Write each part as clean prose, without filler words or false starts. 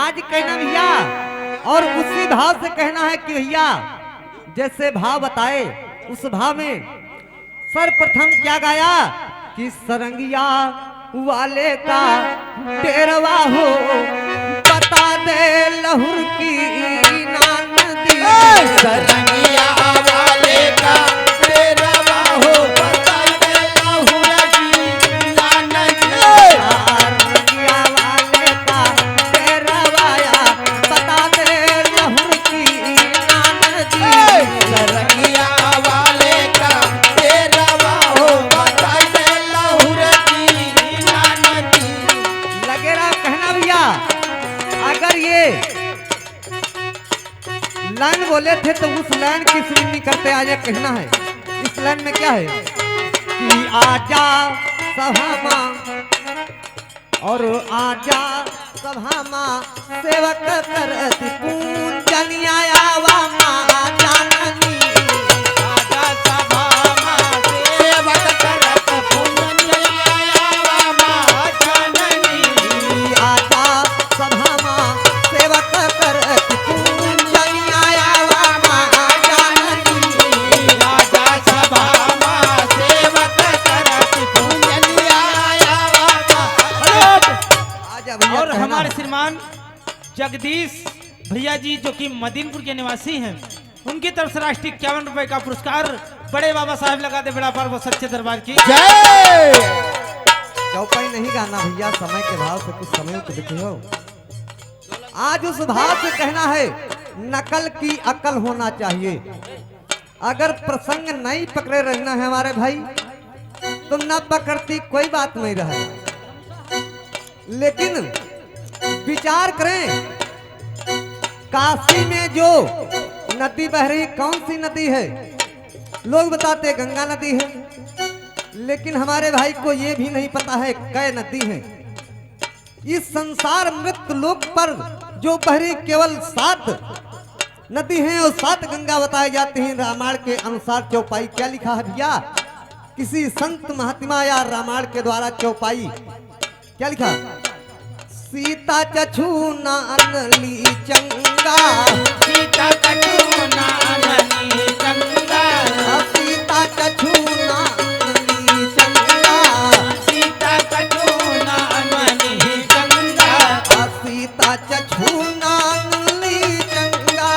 आज कहना भैया और उसी भाव से कहना है कि भैया जैसे भाव बताए उस भाव में सर्वप्रथम क्या गाया कि सरंगिया वाले का तेरवा हो बता दे लहुर की नदी सरंगिया वाले का तेरवा हो बता दे लहुर की नदी सरंगिया वाले का तेरवाया बता दे लहुर की नदी सरंगिया वाले का तेरवा हो बता दे लहुर की नदी। लगे रहा कहना भैया अगर ये लाइन बोले थे तो उस लाइन की सुननी करते आगे कहना है। इस लाइन में क्या है कि आजा सभामा और आजा सभामा सेवक करती पूजनिया आवा माँ जाननी आजा सभा मां सेवक करत पूजनिया मां जननी आजा सभामा सेवक करती पूजनिया आवा माँ जाननी राजा सभा मां सेवक करत पूजनिया आजा भैया और कहना हमारे है। श्रीमान जगदीश भैया जी जो कि मदीनपुर के निवासी हैं, उनकी तरफ से राष्ट्रीय 51 रुपए का पुरस्कार बड़े बाबा साहब लगा दे बड़ा पर्व सच्चे दरबार की। जय। चौपाई नहीं गाना भैया समय के भाव से कुछ समय तो दिखे हो। आज उस भाव से कहना है नकल की अकल होना चाहिए। अगर प्रसंग नहीं पकड़े रहना है हमारे भाई तो न पकड़ती कोई बात नहीं रहे, लेकिन विचार करें काशी में जो नदी बह रही कौन सी नदी है? लोग बताते गंगा नदी है, लेकिन हमारे भाई को यह भी नहीं पता है कै नदी है। इस संसार मृत लोक पर जो बहरी केवल 7 नदी हैं और 7 गंगा बताई जाती हैं। रामायण के अनुसार चौपाई क्या लिखा है भैया? किसी संत महात्मा या रामायण के द्वारा चौपाई क्या लिखा? सीता चछू नानली चंगा सीता कछु नाननी चंगा सीता चछू नानली चंगा सीता कछु नाननी चंगा सीता चछू नानली चंगा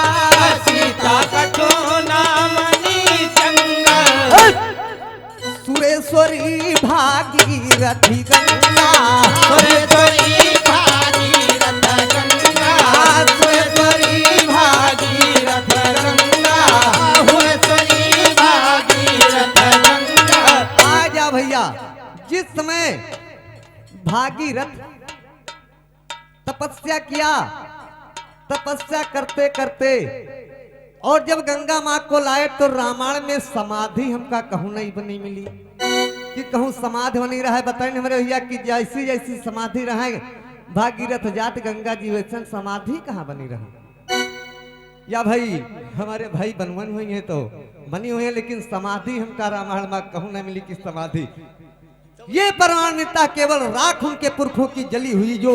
सीता कछु नामनी चंगा सुरेश्वरी भागीरथी गंगा सुरेश्वरी भागीरथ गंगा सुरेश्वरी भागीरथ गंगा सुरेश्वरी भागीरथ गंगा। आजा भैया जिस समय भागीरथ तपस्या किया, तपस्या करते करते और जब गंगा माँ को लाए तो रामायण में समाधि हमका कहूं नहीं बनी मिली कि कहूं समाधि बनी रहा है। बताए हमारे भैया कि जैसी जैसी समाधि रहे भागीरथ जात गंगा जी वैसे समाधि कहाँ बनी रही? या भाई हमारे भाई बनवन हुई है तो बनी हुई है, लेकिन समाधि हमका रामायण में कहूं नहीं मिली कि समाधि। ये परमाणुता केवल राख उनके पुरखों की जली हुई जो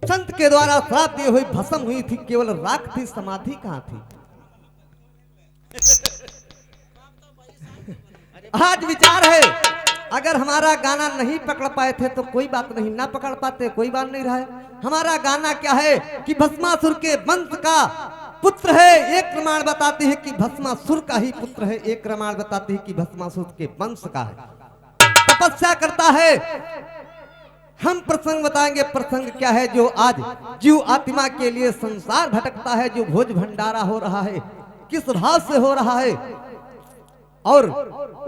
संत के द्वारा श्राप दी हुई भस्म हुई थी, केवल राख थी, समाधि कहां थी? आज विचार है अगर हमारा गाना नहीं पकड़ पाए थे तो कोई बात नहीं, ना पकड़ पाते कोई बात नहीं रहा है। हमारा गाना क्या है कि भस्मासुर के वंश का पुत्र है। एक रामायण बताती है कि भस्मासुर का ही पुत्र है, एक रामायण बताती है कि भस्मासुर के वंश का है। तपस्या करता है। हम प्रसंग बताएंगे। प्रसंग क्या है जो आज जीव आत्मा के लिए संसार भटकता है, जो भोज भंडारा हो रहा है किस भाव से हो रहा है, और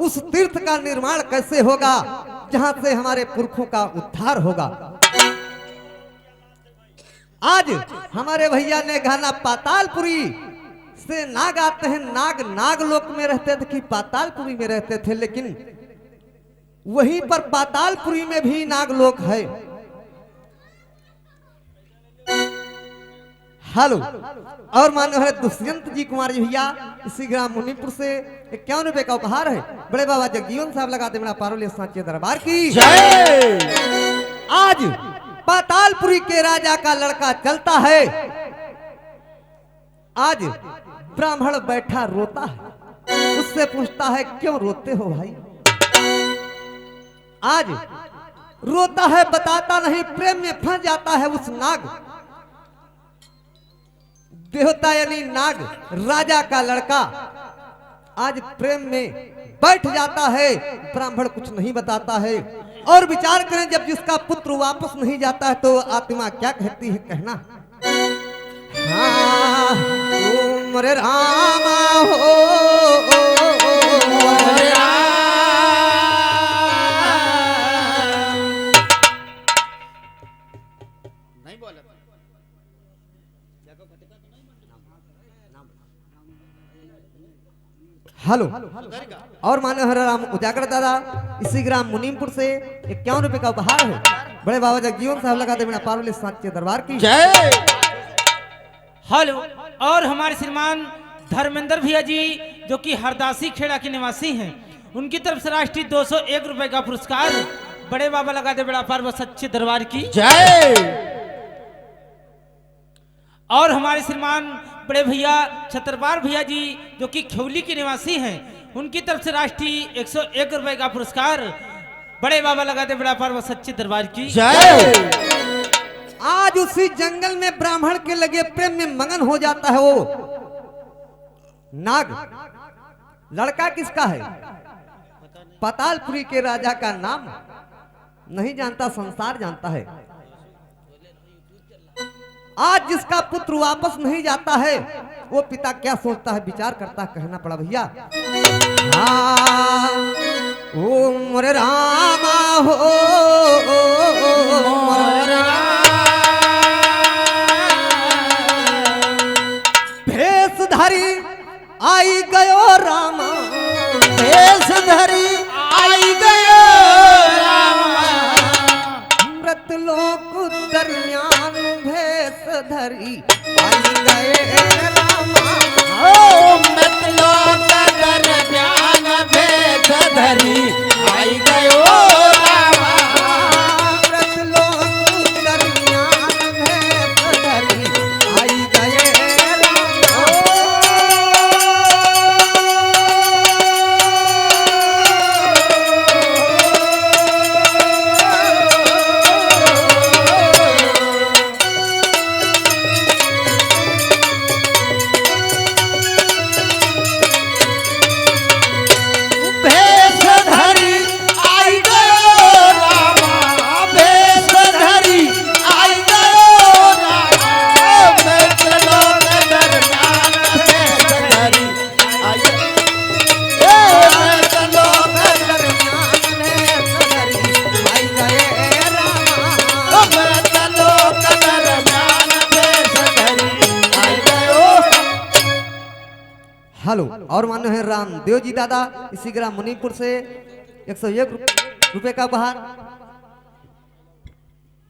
उस तीर्थ का निर्माण कैसे होगा जहां से हमारे पुरखों का उद्धार होगा। आज हमारे भैया ने गाना पातालपुरी से नाग आते हैं। नाग नागलोक में रहते थे कि पातालपुरी में रहते थे, लेकिन वहीं पर पातालपुरी में भी नागलोक है। हेलो और मानो है दुष्यंत जी कुमार जी भैया इसी ग्राम मुनीपुर से 51 रुपए का उपहार है। बड़े बाबा जगजीवन साहब लगा दे मेरा पारोले सांचे दरबार की जय। आज पातालपुरी के राजा का लड़का चलता है। आज ब्राह्मण बैठा रोता है, उससे पूछता है क्यों रोते हो भाई। आज रोता है, बताता नहीं, प्रेम में फंस जाता है उस नाग देवता यानी नाग राजा का लड़का आज प्रेम में बैठ जाता है। ब्राह्मण कुछ नहीं बताता है और विचार करें जब जिसका पुत्र वापस नहीं जाता है तो आत्मा क्या कहती है, कहना हाँ ओ मोरे रामा हो मोरे राम। नहीं बोला हेलो और मानो हरे राम उजागर दादा इसी ग्राम मुनीमपुर से 51 रुपए का उपहार है। बड़े बाबा जगजीवन साहब लगाते बिना पारोले साचे दरबार की जय। हेलो और हमारे श्रीमान धर्मेंद्र भैया जी जो कि हरदासी खेड़ा के निवासी हैं, उनकी तरफ से राष्ट्रीय 201 रुपए का पुरस्कार बड़े बाबा लगाते बड़ा पार सच्चे दरबार की जय। और हमारे श्रीमान बड़े भैया छतरपाल भैया जी जो कि खिवली के निवासी हैं, उनकी तरफ से राष्ट्रीय 101 रुपए का पुरस्कार बड़े बाबा लगाते बड़ा पार सच्चे दरबार की जय। आज उसी जंगल में ब्राह्मण के लगे प्रेम में मगन हो जाता है वो नाग। लड़का किसका है? पातालपुरी के राजा का नाम नहीं जानता, संसार जानता है। आज जिसका पुत्र वापस नहीं जाता है वो पिता क्या सोचता है, विचार करता है, कहना पड़ा भैया हाँ ओ मोरे रामा हो मोरे भेष धरी आई गयो रामा, भेष धरी आई गयो रामा। मृत लोक दरमियान भेष धरी आई गए रामा। ओ मतलब दरमियान भेष धरी आई गयो रामा। मृत लोक दरमियान भेष धरी आई गए रामा। भेष धरी आई गयो रामा। भेष धरी आई गयो रामा। मतलब दरमियान भेष धरी आई मतलब दरमियान भेष धरी आई गए रामा। लोक दरमियान भेष धरी आई गयो। हेलो और मानो है रामदेव जी दादा इसी ग्राम मुनीपुर से 101 रुपए का उपहार।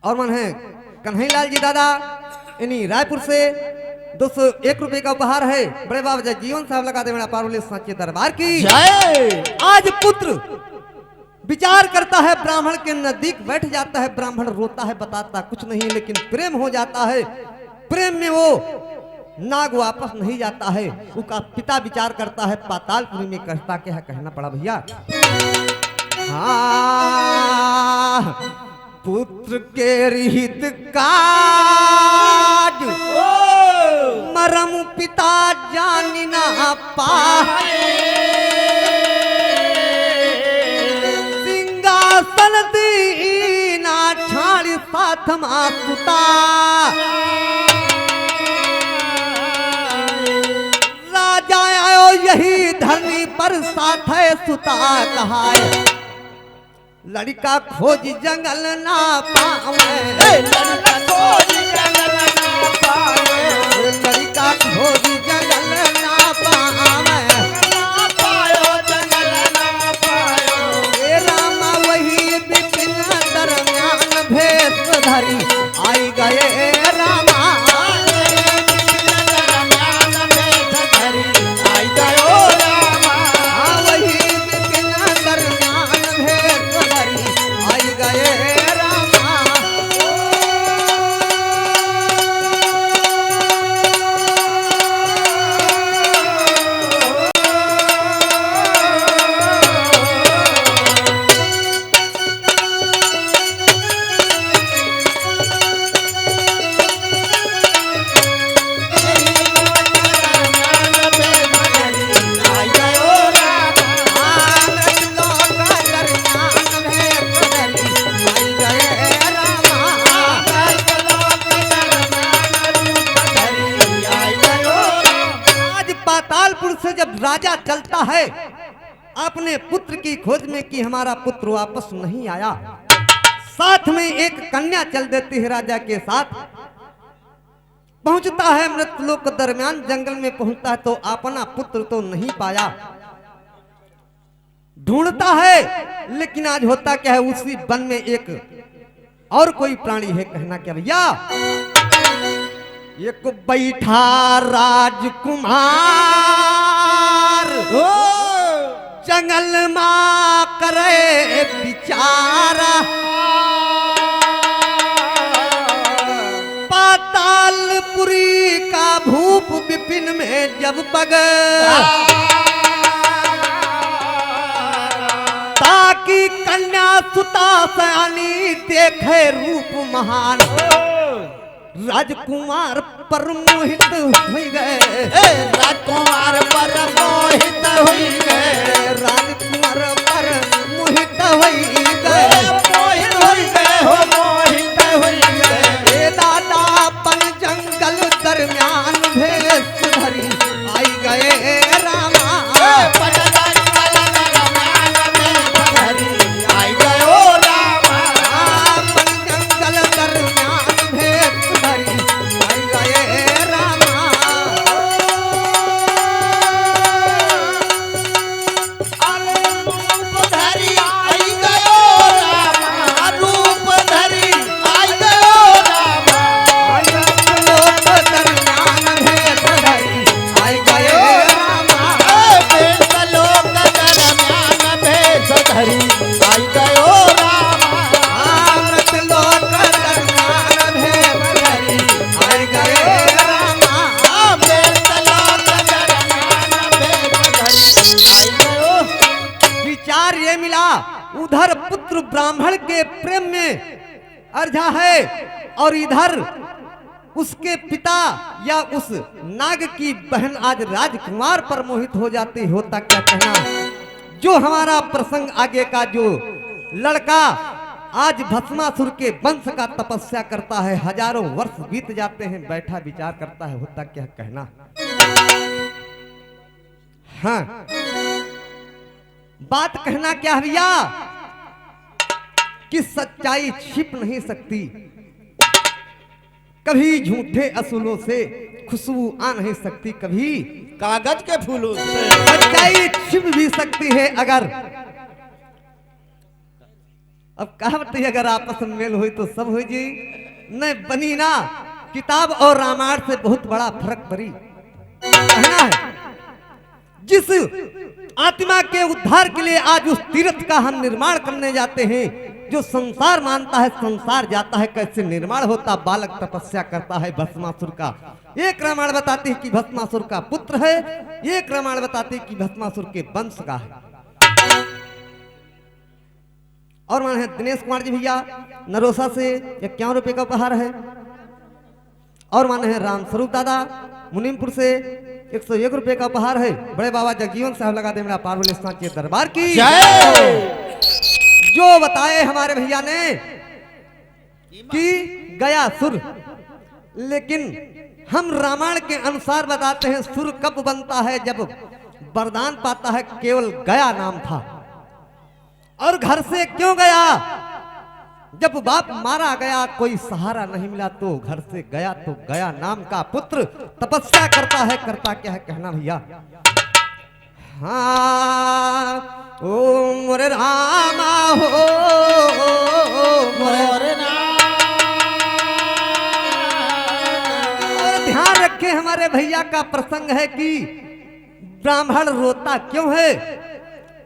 और मन है कन्हैयालाल जी दादा इन्हीं रायपुर से 201 रुपए का उपहार है। बड़े बाबा जगजीवन साहब लगाते मेरा पारोले साचे दरबार की जय। आज पुत्र विचार करता है, ब्राह्मण के नजदीक बैठ जाता है। ब्राह्मण रोता है, बताता कुछ नहीं, लेकिन प्रेम हो जाता है। प्रेम में वो नाग वापस नहीं जाता है। उसका पिता विचार करता है, पातालपुरी में कहता क्या है, कहना पड़ा भैया हाँ पुत्र के रिहित काज मरम पिता जान ना पाए। सिंहासन दीना छाड़ी साथ मातुता। राजा आयो यही धरनी पर साथ है सुता कहाए। लड़का खोज जंगल ना पावे, लड़का खोज जंगल ना पावे। लड़का खोज जंगल ना पावे। ना पायो जंगल ना पायो। हे रामा वही बिपिन दरमियान भेष धरी आई गए रामा। दरमियान भेष धरी आई गयो रामा। हाँ वही बिपिन दरमियान भेष धरी आई गए रामा। से जब राजा चलता है अपने पुत्र की खोज में कि हमारा पुत्र वापस नहीं आया, साथ में एक कन्या चल देती है राजा के साथ। पहुंचता है मृतलोक के दरमियान, जंगल में पहुंचता है तो अपना पुत्र तो नहीं पाया, ढूंढता है। लेकिन आज होता क्या है, उसी वन में एक और कोई प्राणी है। कहना क्या भैया, एक बैठा राजकुमार जंगल मां करे बिचारा, पातालपुरी का भूप विपिन में जब पग, ताकि कन्या सुता सयानी देखे रूप महान, राजकुमार पर मोहित हो गए, राजकुमार पर मोहित हुई गए, राजकुमार पर मोहित हो गए, मोहित हुई गए हो, मोहित हुई गए। ए दादा पन जंगल दरमियान भेष धरी आई गए रामा, पन जंगल दरमियान भेष धरी आई गए रामा, पन जंगल दरमियान भेष धरी आई गए रामा। रूप धरी आई गयो रामा, रूप धरी आई गयो रामा, लोक दरमियान भेष धरी आई गए रामा, भेष लोक दरमियान भेष धरी आई गयो रामा, अमृत लोक दरमियान भेष धरी आई गए रामा। भेष लोक दरमियान भेष धरी आई गयो। विचार ये मिला, उधर पुत्र ब्राह्मण के प्रेम में अर्झा है और इधर उसके पिता या उस नाग की बहन आज राजकुमार पर मोहित हो जाती। होता क्या कहना, जो हमारा प्रसंग आगे का, जो लड़का आज भस्मासुर के वंश का तपस्या करता है, हजारों वर्ष बीत जाते हैं, बैठा विचार करता है। होता क्या कहना, हाँ बात कहना क्या है भैया, कि सच्चाई छिप नहीं सकती, कभी झूठे असूलों से खुशबू आ नहीं सकती, कभी कागज के फूलों से सच्चाई छिप भी सकती है। अगर अब कहावत है, अगर आपस में मेल हुई तो सब हो जी, न बनी ना किताब और रामायण से बहुत बड़ा फर्क पड़ी। कहना है, जिस आत्मा के उद्धार के लिए आज उस तीर्थ का हम निर्माण करने जाते हैं, जो संसार मानता है संसार जाता है, कैसे निर्माण होता, बालक तपस्या करता है भस्मासुर का। एक रामायण बताती है कि भस्मासुर का पुत्र है, एक रामायण बताती है कि भस्मासुर के वंश का है। और मान है दिनेश कुमार जी भैया नरोसा से 51 रुपए का उपहार है। और मान है राम स्वरूप दादा मुनीमपुर से 101 रुपए का उपहार है। बड़े बाबा जगजीवन साहब लगा दे मेरा पार्वल स्थान के दरबार की जय। जो बताए हमारे भैया ने कि गया सुर, लेकिन हम रामायण के अनुसार बताते हैं सुर कब बनता है, जब वरदान पाता है केवल गया नाम था। और घर से क्यों गया, जब बाप मारा गया, कोई सहारा नहीं मिला, तो घर से गया, तो गया नाम का पुत्र तपस्या करता है। करता क्या है कहना भैया, हाँ ओ मोरे रामा हो मोरे। और ध्यान रखे हमारे भैया का प्रसंग है कि ब्राह्मण रोता क्यों है,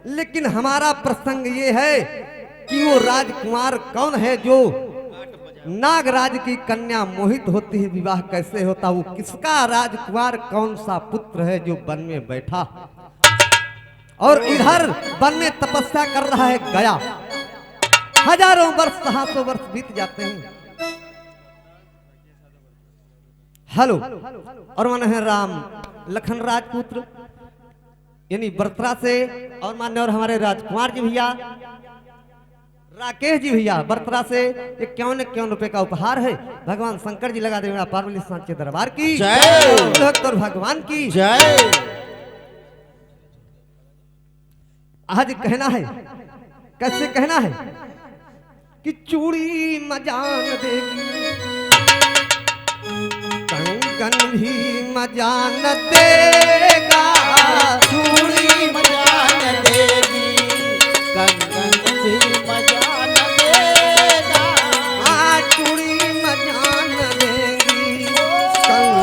लेकिन हमारा प्रसंग ये है कि वो राजकुमार कौन है जो नागराज की कन्या मोहित होती है, विवाह कैसे होता, वो किसका राजकुमार, कौन सा पुत्र है जो वन में बैठा और इधर वन में तपस्या कर रहा है गया। हजारों वर्ष 700 वर्ष बीत जाते हैं। हेलो, और मन है राम लखन राजपुत्र यानी बरतरा से, और मान्य और हमारे राजकुमार जी भैया राकेश जी भैया बरतरा से 51 रुपए का उपहार है। भगवान शंकर जी लगा दे मेरा पार्वती सांचे दरबार की जय। और भगवान की जय। आज कहना है, कैसे कहना है कि चूड़ी मजान देगी, कंगन भी मजान देगा, चूड़ी मजान देगी, कंगन भी मजान देगा। चूड़ी मजान देगी, कंगन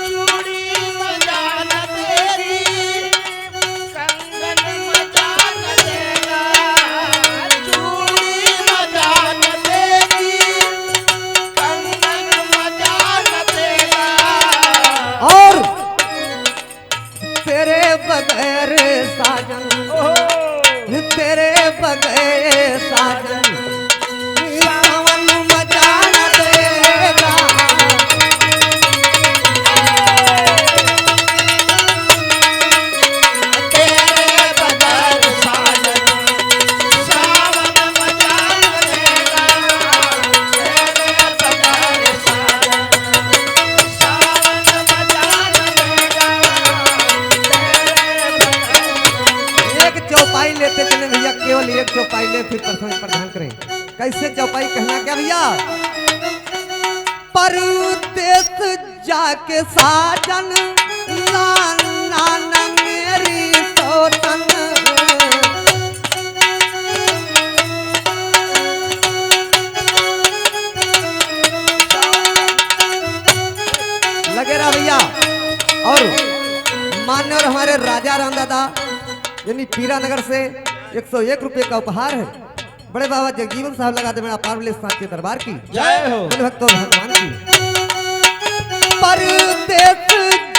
चूड़ी मजान देगी, कंगन मजान देगा। चूड़ी मजान देगी, कंगन मजान देगा। और तेरे बगैर साजन, तेरे बगैर साजन सावन मजान देगा। तेरे बगैर साजन सावन मजान देगा। तेरे बगैर साजन सावन मजान देगा। एक चौपाई लेते चले भैया, केवल एक चौपाई ले, फिर प्रसंग पर ध्यान करें। कैसे चौपाई कहना क्या भैया? परदेश जाके साजन नाना मेरी सोतन, लगे रहा भैया। और मान्य और हमारे राजा राम दादा यानी पीरा नगर से 101 रुपए का उपहार है। बड़े बाबा जगजीवन साहब लगा दे मेरा पार्वले के दरबार की जय हो। बोले भक्तों भगवान की। परदेश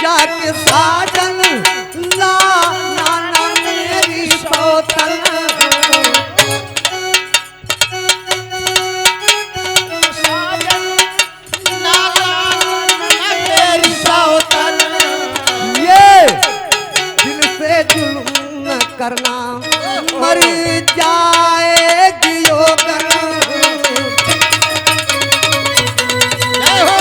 जाके साजन ला नाना मेरी सोतन, साजन नारायण तेरी सौतन। ये दिल से जुल्म न करना, मर जाएगी योगन। जय हो।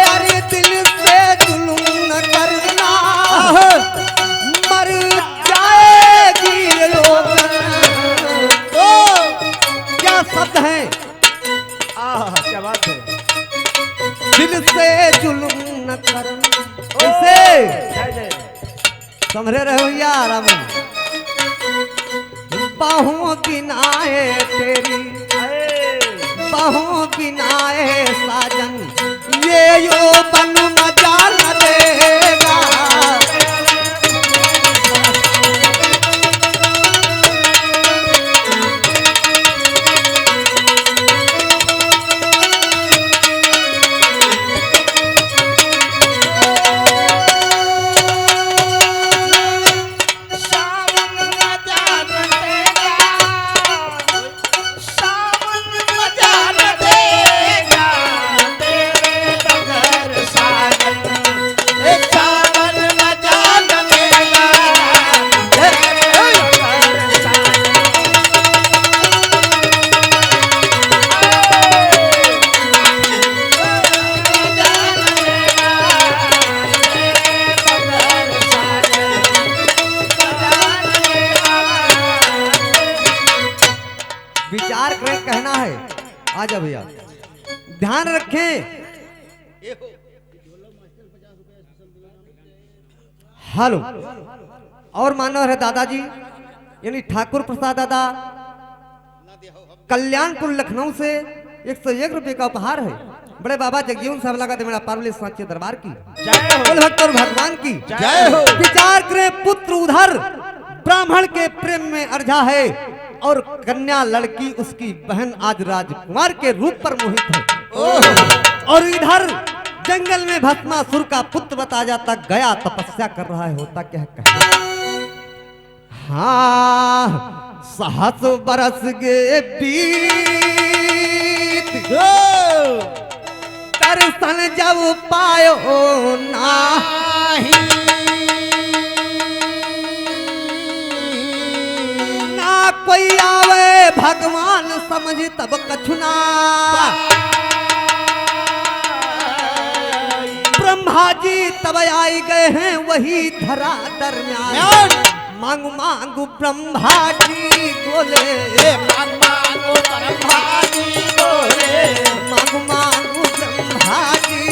अरे दिल से जुल्म न करना, मर जाएगी योगन। ओ क्या शब्द है, क्या बात है। दिल से जुल्म न करना। कैसे जय जय। समझे रहे भैया आराम। बाहों बिनाए तेरी, बाहों बिनाए साजन, ये यो बन मजा न देगा। सावन मजान देगा, सावन मजान देगा। तेरे बगैर साजन सावन मजान देगा। तेरे बगैर साजन मजान देगा। तेरे बगैर साजन विचार करें, कहना है। आजा भैया ध्यान रखें। हेलो और मानव है दादाजी यानी ठाकुर प्रसाद दादा कल्याणपुर लखनऊ से 101 रुपए का उपहार है। बड़े बाबा जगजीवन साहब लगा दे मेरा पार्वली साचे दरबार की जय हो। बोल भक्त और भगवान की जय हो। विचार करें, पुत्र उधर ब्राह्मण के प्रेम में अर्झा है और कन्या लड़की उसकी बहन आज राजकुमार के रूप पर मोहित है। और इधर जंगल में भस्मासुर का पुत्र बता जाता गया तपस्या कर रहा है। होता क्या है कहना, हाँ सहस बरस गे बीत दर्शन जब पायो नाही, ना कोई आवे भगवान समझ तब कछुना। ब्रह्मा जी तब आई गए हैं वही धरा दरमियान। मांगू मांगू ब्रह्मा जी बोले, मांगो ब्रह्मा जी बोले, मांगू मांगू ब्रह्मा जी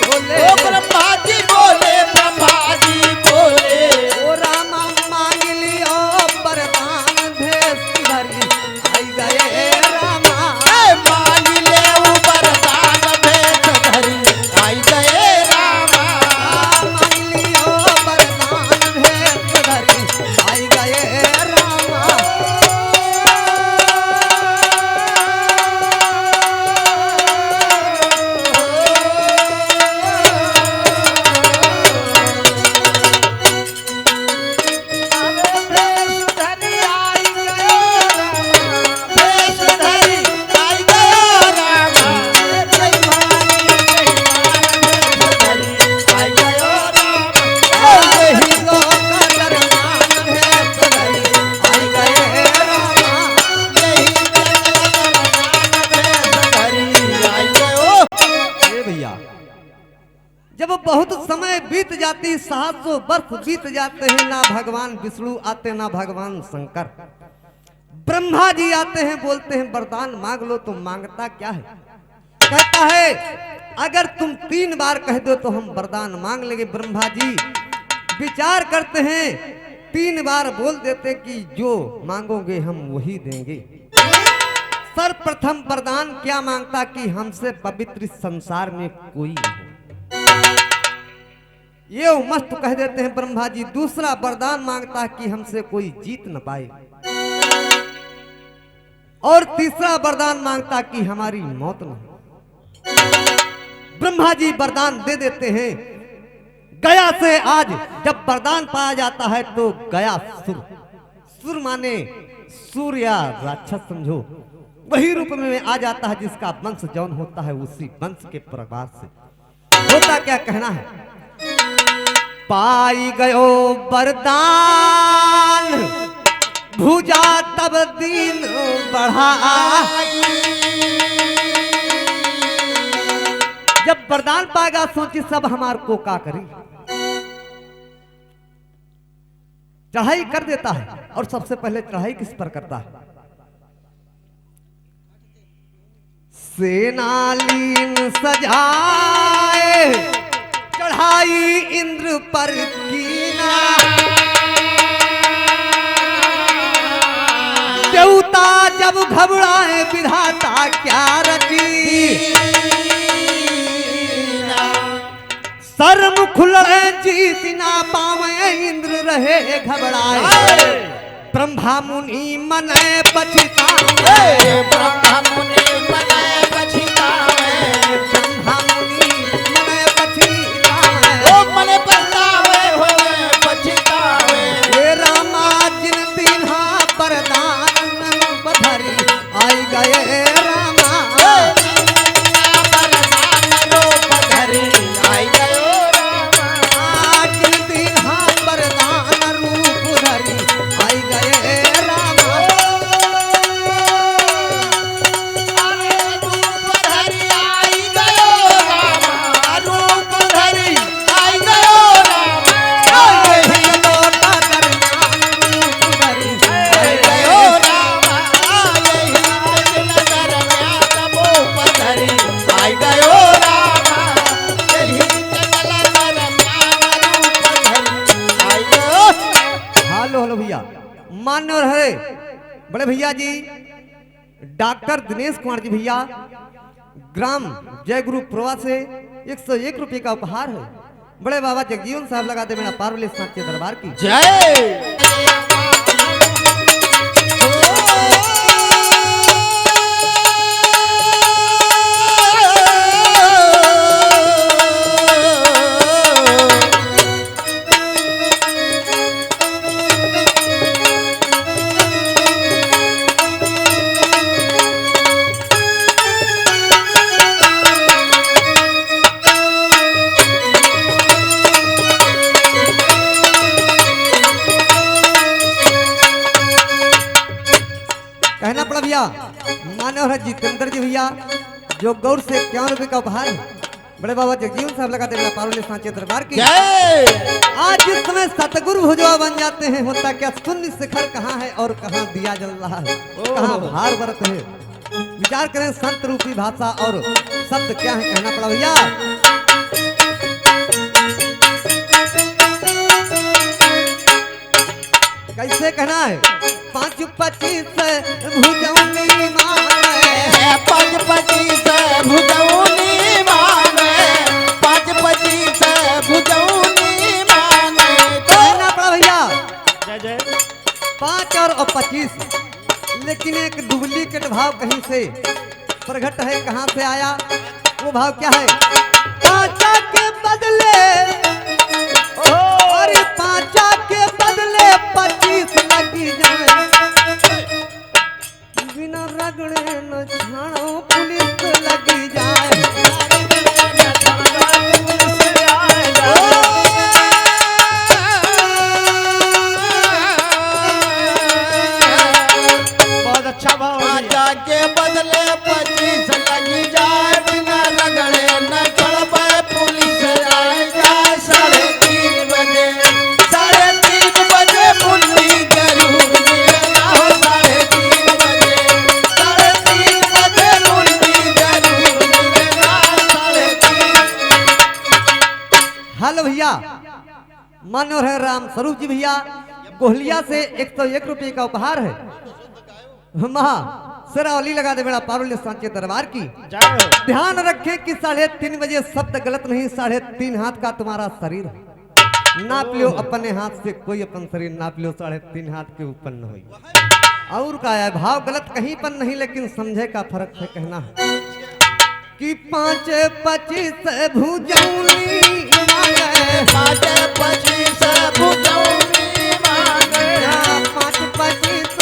बोले, ओ ब्रह्मा जी बोले, ब्रह्मा जी बोले, ओ रामा मांग लियो वरदान भेष धरी आई गए रामा। मांग ले वरदान भेष धरी आई गए रामा। मांग लियो वरदान भेष धरी आई गए रामा। जब बहुत समय बीत जाती 700 वर्ष बीत जाते हैं, ना भगवान विष्णु आते ना भगवान शंकर। ब्रह्मा जी आते हैं, बोलते हैं वरदान मांग लो। तो मांगता क्या है? कहता है अगर तुम 3 बार कह दो तो हम वरदान मांग लेंगे। ब्रह्मा जी विचार करते हैं, 3 बार बोल देते कि जो मांगोगे हम वही देंगे। सर्वप्रथम वरदान क्या मांगता कि हमसे पवित्र संसार में कोई नहीं। ये मस्त कह देते हैं ब्रह्मा जी। दूसरा वरदान मांगता कि हमसे कोई जीत न पाए। और तीसरा वरदान मांगता कि हमारी मौत न हो। ब्रह्मा जी वरदान दे देते हैं। गया से आज जब वरदान पाया जाता है तो गया सुर, सुर माने सूर्य राक्षस समझो, वही रूप में आ जाता है जिसका वंश जौन होता है उसी वंश के प्रभाव से होता क्या कहना है। पाई गयो वरदान भुजा तब दिन बढ़ा। जब वरदान पाएगा सोची सब हमार को का करी। चढ़ाई कर देता है और सबसे पहले चढ़ाई किस पर करता है? सेनालीन सजाए चढ़ाई इंद्र पर कीना। देवता जब घबराए विधाता क्या रची। शर्म खुले जीत ना पावे इंद्र रहे घबराए। ब्रह्मा मुनि मने पछतावे, ब्रह्मा मुनि मने पछतावे, ब्रह्मा मुनि मने पछतावे। ओ मने पछतावे हो पछतावे। हे रामा जिन दीन्हा वरदान बधरी आई गए रामा। वरदान रूप धरी आई गयो रामा। जिन दीन्हा वरदान रूप धरी आई गए रामा। रूप धरी आई गयो रामा। रूप धरी आई गयो रामा। यही लोटा दरमियान रूप धरी आई गयो रामा। यही नगर में रूप धरी आई गयो रामा। यही नगर में रूप धरी आई गयो। हेलो हेलो भैया मान्य है बड़े भैया जी डॉक्टर दिनेश कुमार जी भैया ग्राम जय गुरु प्रवा से 101 रुपये का उपहार है। बड़े बाबा जगजीवन साहब लगा दे मेरा पार्वली सांचे दरबार की जय। कहना पड़ा भैया मान्य है जितेंद्र जी भैया जो गौर से 51 रुपये का उपहार है। बड़े बाबा जगजीवन साहब लगा देना पारुल सांचे दरबार की। जय आज जिस समय सतगुरु भुजवा बन जाते हैं, होता क्या शून्य शिखर कहाँ है और कहाँ दिया जल रहा है, कहाँ भार बरत है। विचार करें संत रूपी भाषा और शब्द क्या है, कहना पड़ा भैया। कैसे कहना है, 5-25 भुजौनी मांगे, 5-25 भुजौनी मांगे, 5-25 भुजौनी मांगे। कहना पड़ा भैया जय जय 5 और 25, लेकिन एक डुप्लीकेट भाव कहीं से प्रकट है, कहां से आया वो भाव क्या है। 5 के बदले और 5 के बदले 25 लगी जाए, बिना रगड़े न छाड़ो पुलिस लगी जाए। बहुत अच्छा भाव है भैया। 5 के बदले 25 लगी जाए, बिना रगड़े न चढ़ पुलिस आए जाए। 3:30 बजे 3:30 बजे पुलिस जरूर मिलेगा हो। 3:30 बजे 3:30 बजे पुलिस जरूर मिलेगा। 3:30 हेलो भैया, मनोहर है राम स्वरूप जी भैया कोहलिया से 101 रुपये का उपहार है। महा सिरावली लगा दे बेड़ा पारुल सांचे दरबार की। जय हो। ध्यान रखें कि 3:30 बजे शब्द गलत नहीं, 3.5 हाथ का तुम्हारा शरीर है। नाप लियो अपने हाथ से, कोई अपन शरीर नाप लियो, 3.5 हाथ के ऊपर न हो। और का है भाव गलत कहीं पर नहीं, लेकिन समझे का फर्क है। कहना है कि 5-25 भुजौनी मांगे, 5-25 भुजौनी मांगे। 5-25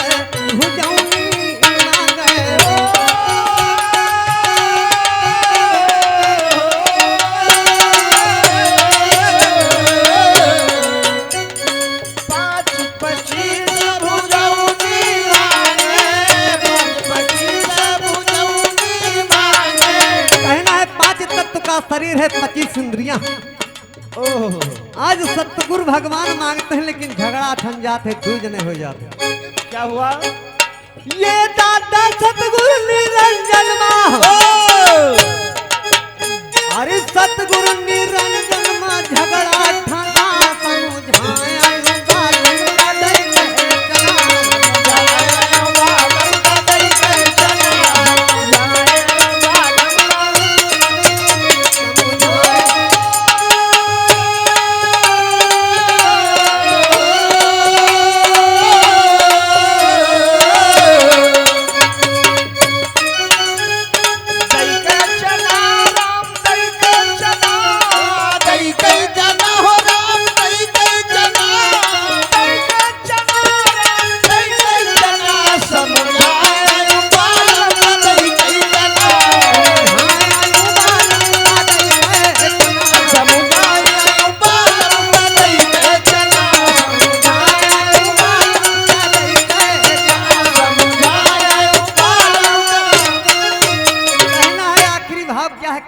भुजौनी मांगे। 5-25 भुजौनी मांगे, 5-25 भुजौनी मांगे। कहना है 5 तत्व का शरीर है, 25 इंद्रियां। आज सतगुरु भगवान मांगते हैं, लेकिन झगड़ा ठन जाते, 2 जने हो जाते। क्या हुआ? ये दादा सतगुरु निरंजन माँ, अरे सतगुरु निरंजन माँ झगड़ा ठना समझाया बालम का दई कहे चला।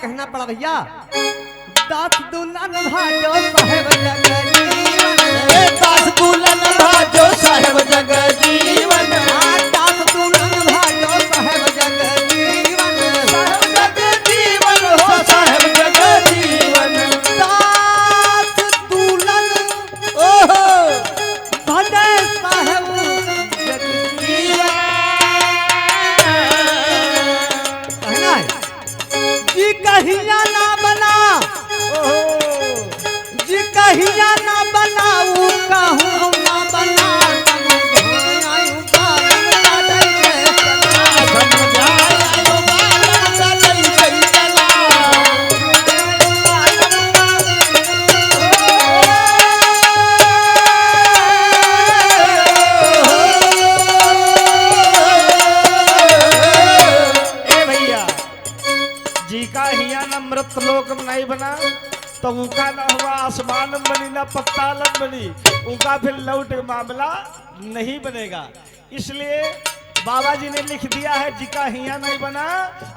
कहना पड़ा भैया। 10 दुल्हन भाजो साहेब जगजीवन, 10 दुल्हन भाजो साहेब जगजीवन, 10 दुल्हन भाजो साहेब जगजीवन, साहेब जगजीवन हो साहेब जगजीवन। 10 दुल्हन ओहो भजे साहेब जगजीवन। कहना है जी कहिया ना बना, जी कहिया ना बनाऊ कहूँ ना बना, समझायूं बालम का दई कहे चला। समझायो बालम का दई कहे चला। ए भैया जी का हिया न मृत लोक में नहीं बना तो उनका ना हुआ आसमान में बनी ना पत्ताल में बनी, उनका फिर लौट मामला नहीं बनेगा। इसलिए बाबा जी ने लिख दिया है जी का हिया नहीं बना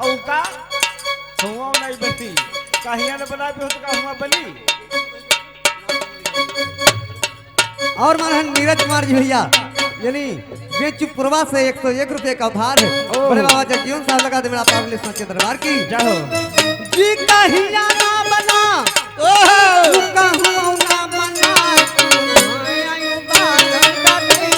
और उनका हुआ नहीं बनी। कहिया न बना पे तो का हुआ बनी। और माने नीरज कुमार जी भैया यानी बेचुपुरवा से 101 रुपए का उपहार है। ओह। बड़े बाबा जगजीवन साहब लगा दे मेरा पावले सच्चे दरबार की जाओ जी कहिया ना बना तू कहूँ ना बना आयु बागन का नहीं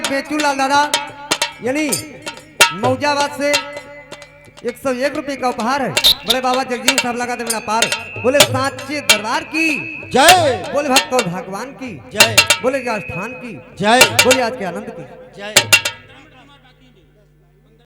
बेचूलाल दादा यानी मौजाबाद से 101 रुपए का उपहार है। बड़े बाबा जगजीवन साहब लगा दे मेरा पार। बोले साचे दरबार की जय, बोले भक्त और भगवान की जय, बोले स्थान की जय, बोले आज के आनंद की जय।